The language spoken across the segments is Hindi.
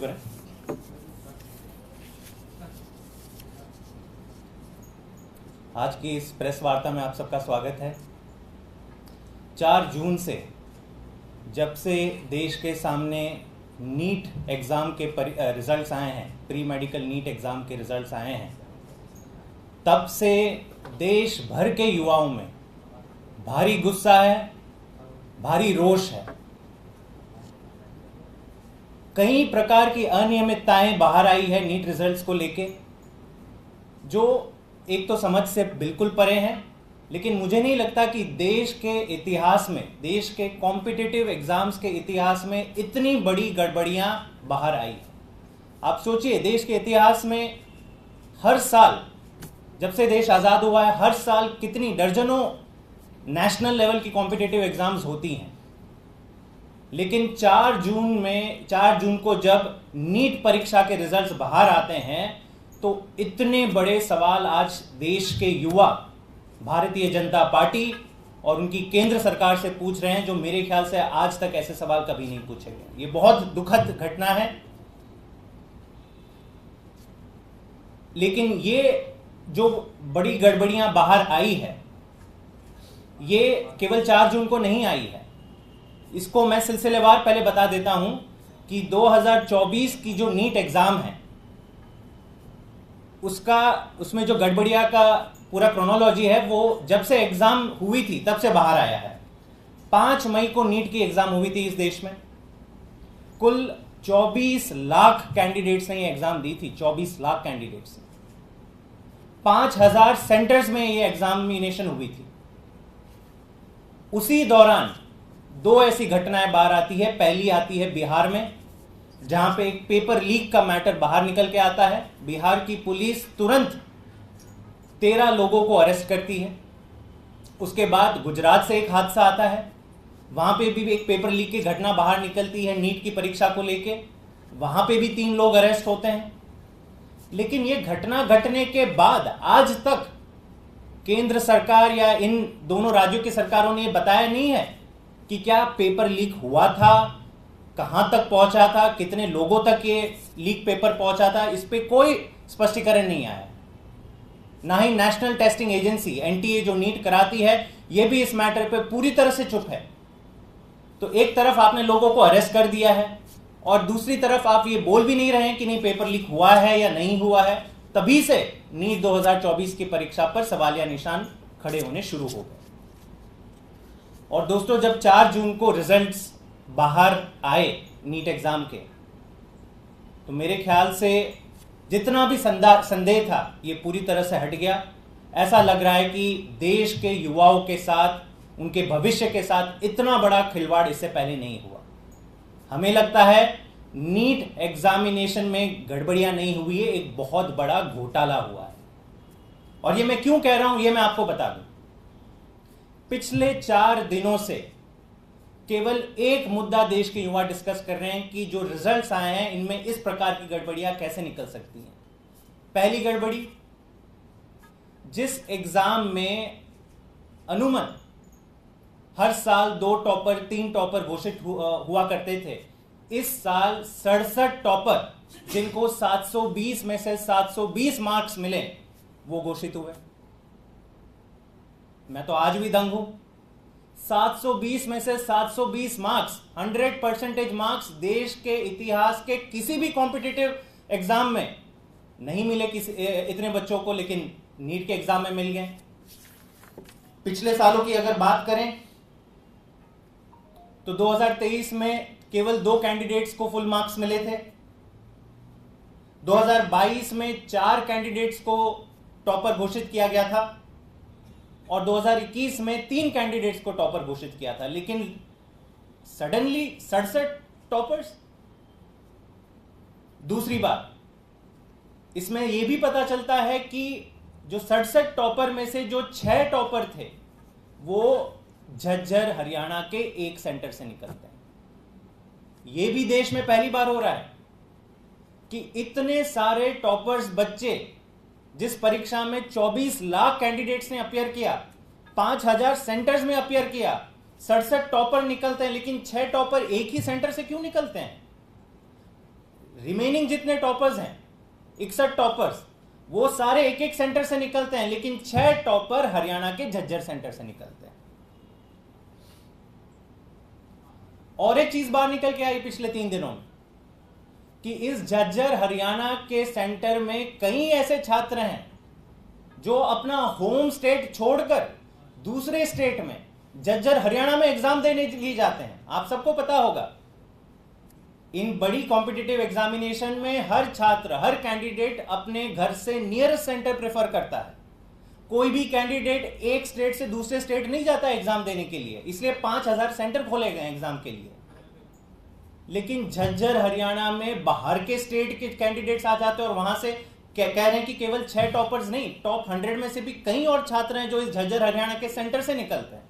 करें। आज की इस प्रेस वार्ता में आप सबका स्वागत है। 4 जून से जब से देश के सामने नीट एग्ज़ाम के रिजल्ट्स आए हैं, प्री मेडिकल नीट एग्ज़ाम के रिजल्ट्स आए हैं, तब से देश भर के युवाओं में भारी गुस्सा है, भारी रोष है। कई प्रकार की अनियमितताएं बाहर आई है नीट रिजल्ट्स को लेके, जो एक तो समझ से बिल्कुल परे हैं, लेकिन मुझे नहीं लगता कि देश के इतिहास में, देश के कॉम्पिटिटिव एग्जाम्स के इतिहास में इतनी बड़ी गड़बड़ियां बाहर आई। आप सोचिए, देश के इतिहास में हर साल, जब से देश आज़ाद हुआ है, हर साल कितनी दर्जनों नेशनल लेवल की कॉम्पिटिटिव एग्जाम्स होती हैं, लेकिन 4 जून को जब नीट परीक्षा के रिजल्ट्स बाहर आते हैं तो इतने बड़े सवाल आज देश के युवा भारतीय जनता पार्टी और उनकी केंद्र सरकार से पूछ रहे हैं, जो मेरे ख्याल से आज तक ऐसे सवाल कभी नहीं पूछे गए। ये बहुत दुखद घटना है। लेकिन ये जो बड़ी गड़बड़ियां बाहर आई है, ये केवल 4 जून को नहीं आई है। इसको मैं सिलसिलेवार पहले बता देता हूं कि 2024 की जो नीट एग्जाम है, उसमें जो गड़बड़िया का पूरा क्रोनोलॉजी है, वो जब से एग्जाम हुई थी तब से बाहर आया है। 5 मई को नीट की एग्जाम हुई थी इस देश में। कुल 24 लाख कैंडिडेट्स ने ये एग्जाम दी थी। 24 लाख कैंडिडेट्स, 5000 सेंटर्स में ये एग्जामिनेशन हुई थी। उसी दौरान 2 ऐसी घटनाएं बाहर आती है। पहली आती है बिहार में, जहां पे एक पेपर लीक का मैटर बाहर निकल के आता है। बिहार की पुलिस तुरंत 13 लोगों को अरेस्ट करती है। उसके बाद गुजरात से एक हादसा आता है, वहां पे भी एक पेपर लीक की घटना बाहर निकलती है नीट की परीक्षा को लेके। वहां पे भी 3 लोग अरेस्ट होते हैं। लेकिन ये घटना घटने के बाद आज तक केंद्र सरकार या इन दोनों राज्यों की सरकारों ने ये बताया नहीं है कि क्या पेपर लीक हुआ था, कहां तक पहुंचा था, कितने लोगों तक ये लीक पेपर पहुंचा था। इस पे कोई स्पष्टीकरण नहीं आया। ना ही नेशनल टेस्टिंग एजेंसी एनटीए जो नीट कराती है, ये भी इस मैटर पे पूरी तरह से चुप है। तो एक तरफ आपने लोगों को अरेस्ट कर दिया है और दूसरी तरफ आप ये बोल भी नहीं रहे हैं कि नहीं पेपर लीक हुआ है या नहीं हुआ है। तभी से नीट 2024 की परीक्षा पर सवालिया निशान खड़े होने शुरू हो गए। और दोस्तों, जब 4 जून को रिजल्ट्स बाहर आए नीट एग्जाम के, तो मेरे ख्याल से जितना भी संदेह था ये पूरी तरह से हट गया। ऐसा लग रहा है कि देश के युवाओं के साथ, उनके भविष्य के साथ इतना बड़ा खिलवाड़ इससे पहले नहीं हुआ। हमें लगता है नीट एग्जामिनेशन में गड़बड़ियां नहीं हुई है, एक बहुत बड़ा घोटाला हुआ है। और ये मैं क्यों कह रहा हूं, ये मैं आपको बता दूं। पिछले 4 दिनों से केवल एक मुद्दा देश के युवा डिस्कस कर रहे हैं कि जो रिजल्ट्स आए हैं इनमें इस प्रकार की गड़बड़ियां कैसे निकल सकती हैं। पहली गड़बड़ी, जिस एग्जाम में अनुमन हर साल 2 टॉपर 3 टॉपर घोषित हुआ करते थे, इस साल 67 टॉपर, जिनको 720 में से 720 मार्क्स मिले, वो घोषित हुए। मैं तो आज भी दंग हूं। 720 में से 720 मार्क्स, 100% मार्क्स देश के इतिहास के किसी भी कॉम्पिटिटिव एग्जाम में नहीं मिले इतने बच्चों को, लेकिन नीट के एग्जाम में मिल गए। पिछले सालों की अगर बात करें तो 2023 में केवल 2 कैंडिडेट्स को फुल मार्क्स मिले थे। 2022 में 4 कैंडिडेट्स को टॉपर घोषित किया गया था और 2021 में 3 कैंडिडेट्स को टॉपर घोषित किया था। लेकिन सडनली 67 टॉपर्स। दूसरी बात, इसमें यह भी पता चलता है कि जो 67 टॉपर में से जो 6 टॉपर थे, वो झज्जर हरियाणा के एक सेंटर से निकलते हैं। यह भी देश में पहली बार हो रहा है कि इतने सारे टॉपर्स बच्चे, जिस परीक्षा में 24 लाख कैंडिडेट्स ने अपियर किया, 5000 सेंटर्स में अपियर किया, 67 टॉपर निकलते हैं। लेकिन 6 टॉपर एक ही सेंटर से क्यों निकलते हैं? रिमेनिंग जितने टॉपर्स हैं 61 टॉपर्स, वो सारे एक एक सेंटर से निकलते हैं, लेकिन 6 टॉपर हरियाणा के झज्जर सेंटर से निकलते हैं। और एक चीज बाहर निकल के आई पिछले 3 दिनों में कि इस झज्जर हरियाणा के सेंटर में कई ऐसे छात्र हैं जो अपना होम स्टेट छोड़कर दूसरे स्टेट में झज्जर हरियाणा में एग्जाम देने के लिए जाते हैं। आप सबको पता होगा, इन बड़ी कॉम्पिटिटिव एग्जामिनेशन में हर छात्र, हर कैंडिडेट अपने घर से नियरेस्ट सेंटर प्रेफर करता है। कोई भी कैंडिडेट एक स्टेट से दूसरे स्टेट नहीं जाता एग्जाम देने के लिए, इसलिए 5000 सेंटर खोले गए एग्जाम के लिए। लेकिन झज्जर हरियाणा में बाहर के स्टेट के कैंडिडेट्स आ जाते हैं और वहां से कह रहे हैं कि केवल 6 टॉपर्स नहीं, टॉप 100 में से भी कई और छात्र हैं जो इस झज्जर हरियाणा के सेंटर से निकलते हैं।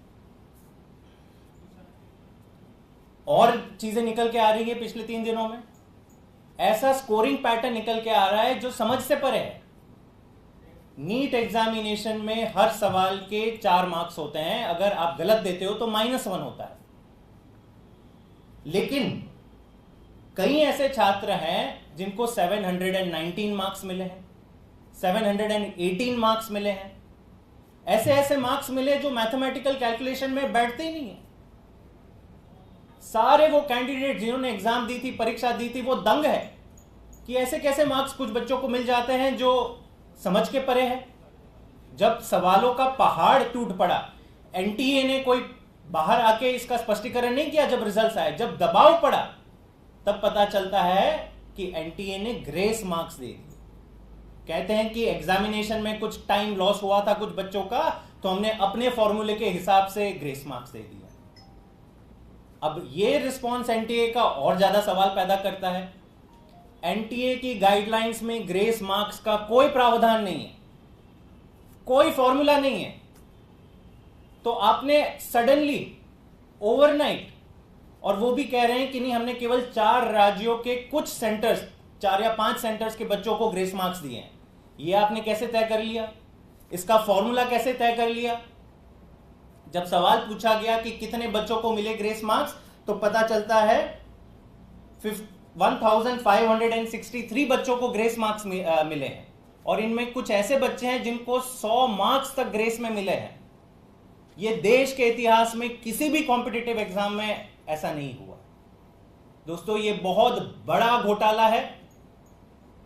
और चीजें निकल के आ रही है पिछले 3 दिनों में, ऐसा स्कोरिंग पैटर्न निकल के आ रहा है जो समझ से परे है। नीट एग्जामिनेशन में हर सवाल के 4 मार्क्स होते हैं, अगर आप गलत देते हो तो -1 होता है। लेकिन कई ऐसे छात्र हैं जिनको 719 मार्क्स मिले हैं, 718 मार्क्स मिले हैं। ऐसे ऐसे मार्क्स मिले जो मैथमेटिकल कैलकुलेशन में बैठते ही नहीं है। सारे वो कैंडिडेट जिन्होंने एग्जाम दी थी, परीक्षा दी थी, वो दंग है कि ऐसे कैसे मार्क्स कुछ बच्चों को मिल जाते हैं जो समझ के परे है। जब सवालों का पहाड़ टूट पड़ा, एनटीए ने कोई बाहर आके इसका स्पष्टीकरण नहीं किया। जब रिजल्ट्स आए, जब दबाव पड़ा, तब पता चलता है कि एनटीए ने ग्रेस मार्क्स दे दिए। कहते हैं कि एग्जामिनेशन में कुछ टाइम लॉस हुआ था कुछ बच्चों का, तो हमने अपने फॉर्मूले के हिसाब से ग्रेस मार्क्स दे दिया। अब ये रिस्पॉन्स एनटीए का और ज्यादा सवाल पैदा करता है। एनटीए की गाइडलाइंस में ग्रेस मार्क्स का कोई प्रावधान नहीं है, कोई फॉर्मूला नहीं है। तो आपने सडनली ओवरनाइट, और वो भी कह रहे हैं कि नहीं, हमने केवल 4 राज्यों के कुछ सेंटर्स, 4 या 5 सेंटर्स के बच्चों को ग्रेस मार्क्स दिए हैं। ये आपने कैसे तय कर लिया? इसका फॉर्मूला कैसे तय कर लिया? जब सवाल पूछा गया कि कितने बच्चों को मिले ग्रेस मार्क्स, तो पता चलता है 1563 बच्चों को ग्रेस मार्क्स मिले हैं। और इनमें कुछ ऐसे बच्चे हैं जिनको 100 मार्क्स तक ग्रेस में मिले हैं। ये देश के इतिहास में किसी भी कॉम्पिटिटिव एग्जाम में ऐसा नहीं हुआ। दोस्तों, ये बहुत बड़ा घोटाला है,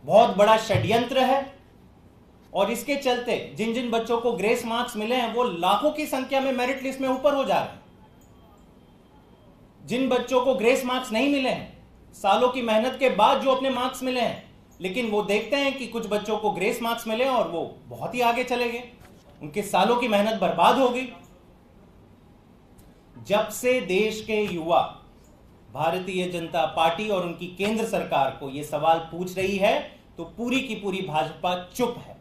बहुत बड़ा षड्यंत्र है। और इसके चलते जिन जिन बच्चों को ग्रेस मार्क्स मिले हैं वो लाखों की संख्या में मेरिट लिस्ट में ऊपर हो जा रहे हैं। जिन बच्चों को ग्रेस मार्क्स नहीं मिले हैं, सालों की मेहनत के बाद जो अपने मार्क्स मिले हैं, लेकिन वो देखते हैं कि कुछ बच्चों को ग्रेस मार्क्स मिले और वो बहुत ही आगे चले गए, उनके सालों की मेहनत बर्बाद हो गई। जब से देश के युवा भारतीय जनता पार्टी और उनकी केंद्र सरकार को यह सवाल पूछ रही है, तो पूरी की पूरी भाजपा चुप है।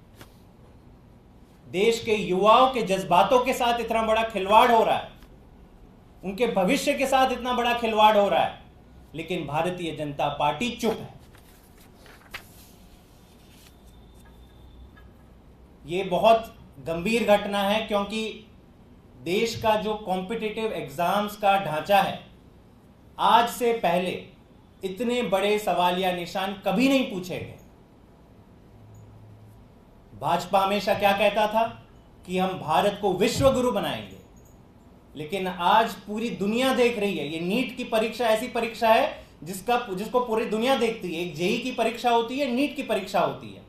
देश के युवाओं के जज्बातों के साथ इतना बड़ा खिलवाड़ हो रहा है, उनके भविष्य के साथ इतना बड़ा खिलवाड़ हो रहा है, लेकिन भारतीय जनता पार्टी चुप है। यह बहुत गंभीर घटना है, क्योंकि देश का जो कॉम्पिटिटिव एग्जाम्स का ढांचा है, आज से पहले इतने बड़े सवालिया निशान कभी नहीं पूछे गए। भाजपा हमेशा क्या कहता था कि हम भारत को विश्व गुरु बनाएंगे, लेकिन आज पूरी दुनिया देख रही है। ये नीट की परीक्षा ऐसी परीक्षा है जिसको पूरी दुनिया देखती है। एक जेईई की परीक्षा होती है, नीट की परीक्षा होती है।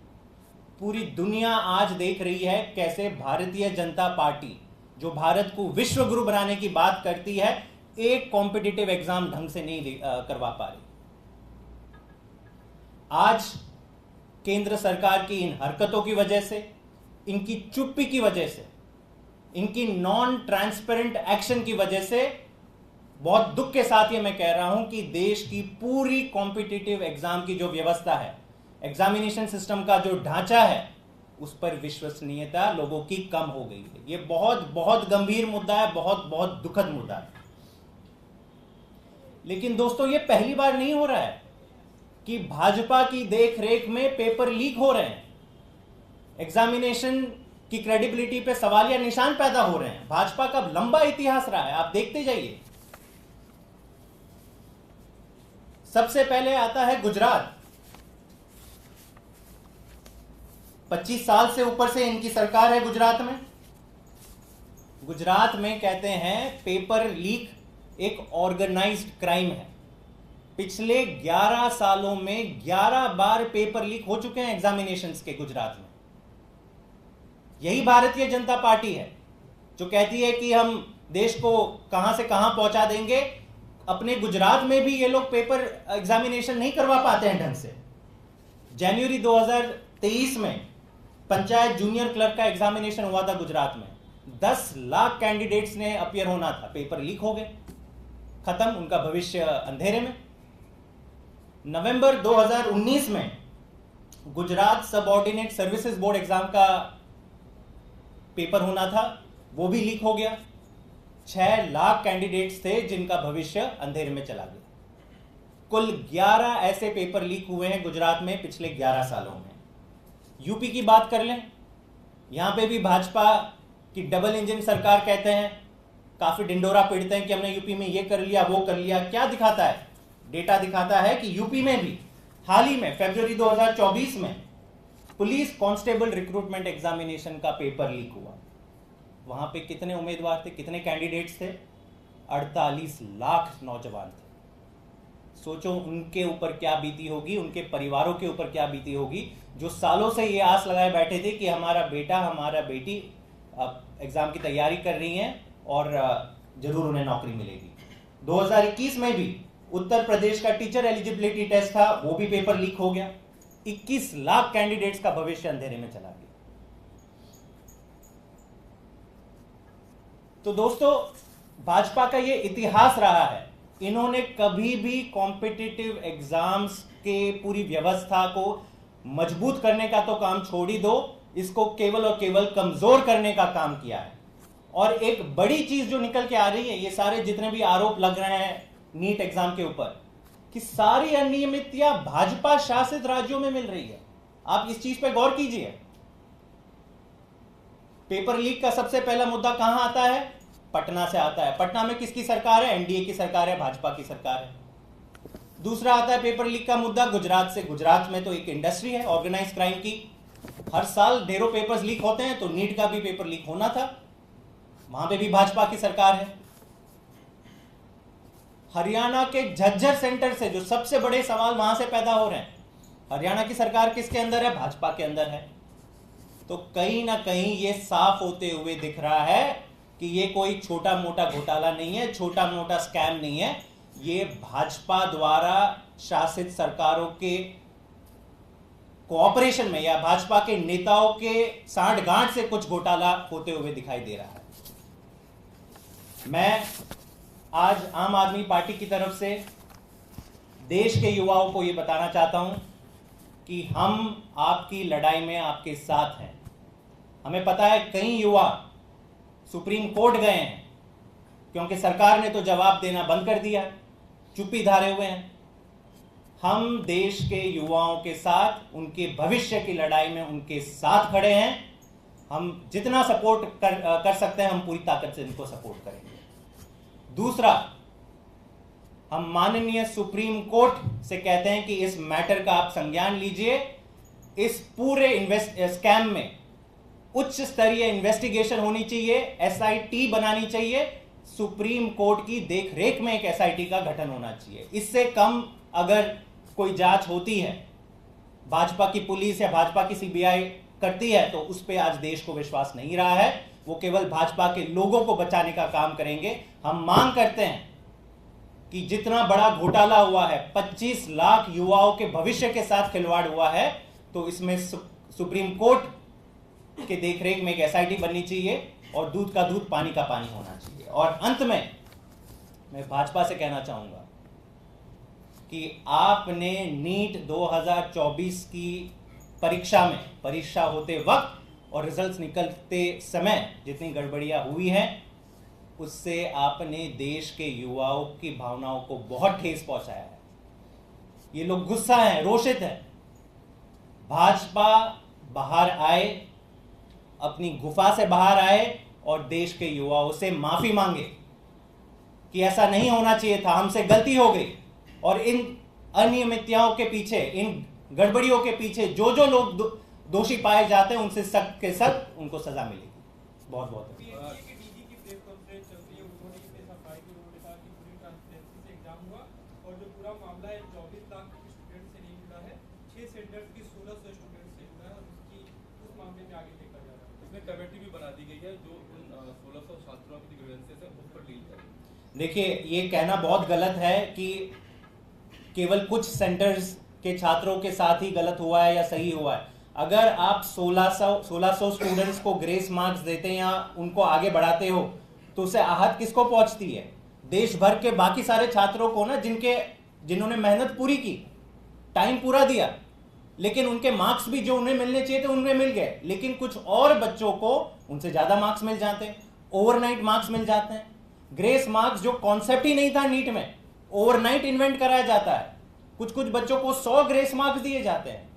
पूरी दुनिया आज देख रही है कैसे भारतीय जनता पार्टी, जो भारत को विश्व गुरु बनाने की बात करती है, एक कॉम्पिटिटिव एग्जाम ढंग से नहीं करवा पा रही। आज केंद्र सरकार की इन हरकतों की वजह से, इनकी चुप्पी की वजह से, इनकी नॉन ट्रांसपेरेंट एक्शन की वजह से, बहुत दुख के साथ ये मैं कह रहा हूं कि देश की पूरी कॉम्पिटिटिव एग्जाम की जो व्यवस्था है, एग्जामिनेशन सिस्टम का जो ढांचा है, उस पर विश्वसनीयता लोगों की कम हो गई है। यह बहुत बहुत गंभीर मुद्दा है, बहुत बहुत दुखद मुद्दा है। लेकिन दोस्तों, यह पहली बार नहीं हो रहा है कि भाजपा की देखरेख में पेपर लीक हो रहे हैं, एग्जामिनेशन की क्रेडिबिलिटी पे सवालिया निशान पैदा हो रहे हैं। भाजपा का लंबा इतिहास रहा है, आप देखते जाइए। सबसे पहले आता है गुजरात। 25 साल से ऊपर से इनकी सरकार है गुजरात में। गुजरात में कहते हैं पेपर लीक एक ऑर्गेनाइज्ड क्राइम है। पिछले 11 सालों में 11 बार पेपर लीक हो चुके हैं एग्जामिनेशंस के गुजरात में। यही भारतीय जनता पार्टी है जो कहती है कि हम देश को कहां से कहां पहुंचा देंगे। अपने गुजरात में भी ये लोग पेपर एग्जामिनेशन नहीं करवा पाते हैं ढंग से। जनवरी 2023 में पंचायत जूनियर क्लर्क का एग्जामिनेशन हुआ था गुजरात में। 10 लाख कैंडिडेट्स ने अपियर होना था, पेपर लीक हो गए, खत्म, उनका भविष्य अंधेरे में। नवंबर 2019 में Gujarat subordinate services board exam का पेपर होना था, वो भी लीक हो गया। 6 लाख कैंडिडेट्स थे जिनका भविष्य अंधेरे में चला गया। कुल 11 ऐसे पेपर लीक हुए हैं गुजरात में पिछले 11 सालों में। यूपी की बात कर लें, यहां पे भी भाजपा की डबल इंजन सरकार कहते हैं, काफी डिंडोरा पीटते हैं कि हमने यूपी में ये कर लिया वो कर लिया। क्या दिखाता है? डेटा दिखाता है कि यूपी में भी हाल ही में फरवरी 2024 में पुलिस कांस्टेबल रिक्रूटमेंट एग्जामिनेशन का पेपर लीक हुआ। वहां पे कितने उम्मीदवार थे, कितने कैंडिडेट्स थे? 48 लाख नौजवान थे। सोचो उनके ऊपर क्या बीती होगी, उनके परिवारों के ऊपर क्या बीती होगी, जो सालों से ये आस लगाए बैठे थे कि हमारा बेटा हमारा बेटी एग्जाम की तैयारी कर रही हैं और जरूर उन्हें नौकरी मिलेगी। 2021 में भी उत्तर प्रदेश का टीचर एलिजिबिलिटी टेस्ट था, वो भी पेपर लीक हो गया। 21 लाख कैंडिडेट्स का भविष्य अंधेरे में चला गया। तो दोस्तों, भाजपा का ये इतिहास रहा है, इन्होंने कभी भी कॉम्पिटिटिव एग्जाम्स के पूरी व्यवस्था को मजबूत करने का तो काम छोड़ ही दो, इसको केवल और केवल कमजोर करने का काम किया है। और एक बड़ी चीज जो निकल के आ रही है, ये सारे जितने भी आरोप लग रहे हैं नीट एग्जाम के ऊपर, कि सारी अनियमितता भाजपा शासित राज्यों में मिल रही है। आप इस चीज पे गौर कीजिए। पेपर लीक का सबसे पहला मुद्दा कहां आता है? पटना से आता है। पटना में किसकी सरकार है? एनडीए की सरकार है, भाजपा की सरकार है। दूसरा आता है पेपर लीक का मुद्दा गुजरात से। गुजरात में तो एक इंडस्ट्री है ऑर्गेनाइज क्राइम की, हर साल ढेरों पेपर्स लीक होते हैं, तो नीट का भी पेपर लीक होना था, वहां पे भी भाजपा की सरकार है। हरियाणा के झज्जर सेंटर से जो सबसे बड़े सवाल वहां से पैदा हो रहे हैं, हरियाणा की सरकार किसके अंदर है? भाजपा के अंदर है। तो कहीं ना कहीं ये साफ होते हुए दिख रहा है कि ये कोई छोटा मोटा घोटाला नहीं है, छोटा मोटा स्कैम नहीं है, ये भाजपा द्वारा शासित सरकारों के कोऑपरेशन में या भाजपा के नेताओं के सांठगांठ से कुछ घोटाला होते हुए दिखाई दे रहा है। मैं आज आम आदमी पार्टी की तरफ से देश के युवाओं को यह बताना चाहता हूं कि हम आपकी लड़ाई में आपके साथ हैं। हमें पता है कई युवा सुप्रीम कोर्ट गए हैं क्योंकि सरकार ने तो जवाब देना बंद कर दिया, चुप्पी धारे हुए हैं। हम देश के युवाओं के साथ, उनके भविष्य की लड़ाई में उनके साथ खड़े हैं। हम जितना सपोर्ट कर सकते हैं, हम पूरी ताकत से इनको सपोर्ट करेंगे। दूसरा, हम माननीय सुप्रीम कोर्ट से कहते हैं कि इस मैटर का आप संज्ञान लीजिए। इस पूरे स्कैम में उच्च स्तरीय इन्वेस्टिगेशन होनी चाहिए, एसआईटी बनानी चाहिए, सुप्रीम कोर्ट की देखरेख में एक एसआईटी का गठन होना चाहिए। इससे कम अगर कोई जांच होती है, भाजपा की पुलिस या भाजपा की सीबीआई करती है, तो उस पर आज देश को विश्वास नहीं रहा है। वो केवल भाजपा के लोगों को बचाने का काम करेंगे। हम मांग करते हैं कि जितना बड़ा घोटाला हुआ है, 25 लाख युवाओं के भविष्य के साथ खिलवाड़ हुआ है, तो इसमें सुप्रीम कोर्ट के देखरेख में एक एसआईटी बननी चाहिए और दूध का दूध पानी का पानी होना चाहिए। और अंत में मैं भाजपा से कहना चाहूंगा कि आपने नीट 2024 की परीक्षा होते वक्त और रिजल्ट्स निकलते समय जितनी गड़बड़ियां हुई हैं, उससे आपने देश के युवाओं की भावनाओं को बहुत ठेस पहुंचाया है। ये लोग गुस्सा हैं, रोषित हैं। भाजपा बाहर आए, अपनी गुफा से बाहर आए और देश के युवाओं से माफी मांगे कि ऐसा नहीं होना चाहिए था, हमसे गलती हो गई। और इन अनियमितताओं के पीछे, इन गड़बड़ियों के पीछे जो लोग दोषी पाए जाते हैं उनसे सख्त के सख्त उनको सजा मिलेगी। बहुत बहुत कमेटी भी बना दी गई है जो उन 1600 छात्रों की ग्रीवेंसेस है उस पर डील करेगी। देखिए, ये कहना बहुत गलत है कि केवल कुछ सेंटर्स के छात्रों के साथ ही गलत हुआ है या सही हुआ है। अगर आप 1600 स्टूडेंट्स को ग्रेस मार्क्स देते हैं या उनको आगे बढ़ाते हो तो उससे आहत किसको पहुंचती है? देश भर के बाकी सारे छात्रों को ना, जिन्होंने मेहनत पूरी की, टाइम पूरा दिया, लेकिन उनके मार्क्स भी जो उन्हें मिलने चाहिए थे उनमें मिल गए, लेकिन कुछ और बच्चों को उनसे ज्यादा मार्क्स मिल जाते हैं, ओवरनाइट मार्क्स मिल जाते हैं। ग्रेस मार्क्स जो कॉन्सेप्ट ही नहीं था नीट में, ओवरनाइट इन्वेंट कराया जाता है। कुछ कुछ बच्चों को 100 ग्रेस मार्क्स दिए जाते हैं।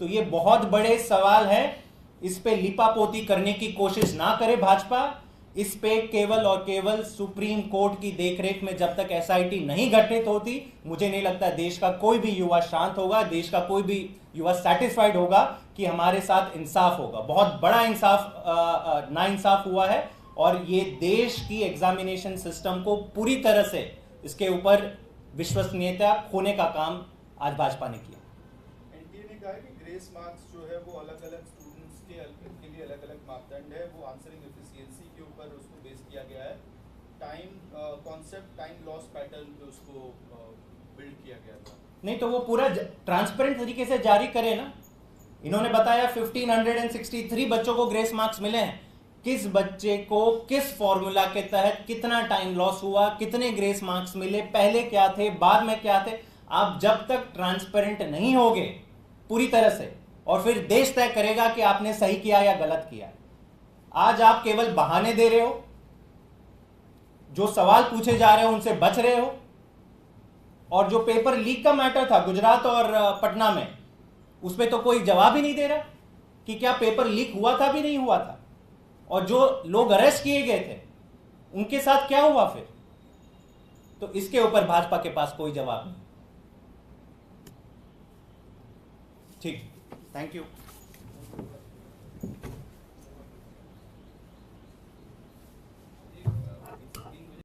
तो ये बहुत बड़े सवाल है, इस पे लिपापोती करने की कोशिश ना करे भाजपा। इस पे केवल और केवल सुप्रीम कोर्ट की देखरेख में जब तक एसआईटी नहीं गठित होती, मुझे नहीं लगता देश का कोई भी युवा शांत होगा, देश का कोई भी युवा सेटिस्फाइड होगा कि हमारे साथ इंसाफ होगा। बहुत बड़ा इंसाफ नाइंसाफ हुआ है और ये देश की एग्जामिनेशन सिस्टम को पूरी तरह से इसके ऊपर विश्वसनीयता खोने का काम आज भाजपा ने किया। एनटीए ने कहा है कि ग्रेस मार्क्स जो है वो अलग अलग स्टूडेंट्स के लिए अलग अलग मापदंड है, वो आंसरिंग एफिशिएंसी के ऊपर उसको बेस किया गया है। Time concept time loss pattern पे उसको बिल्ड किया गया था। नहीं तो वो पूरा ट्रांसपेरेंट तरीके से जारी करे ना। इन्होंने बताया 1563 बच्चों को ग्रेस मार्क्स मिले हैं, किस बच्चे को किस फॉर्मूला के तहत कितना टाइम लॉस हुआ, कितने ग्रेस मार्क्स मिले, पहले क्या थे, बाद में क्या थे। आप जब तक ट्रांसपेरेंट नहीं होगे पूरी तरह से, और फिर देश तय करेगा कि आपने सही किया या गलत किया। आज आप केवल बहाने दे रहे हो, जो सवाल पूछे जा रहे हो उनसे बच रहे हो, और जो पेपर लीक का मैटर था गुजरात और पटना में, उसमें तो कोई जवाब ही नहीं दे रहा कि क्या पेपर लीक हुआ था भी नहीं हुआ था, और जो लोग अरेस्ट किए गए थे उनके साथ क्या हुआ फिर। तो इसके ऊपर भाजपा के पास कोई जवाब नहीं। ठीक, थैंक यू।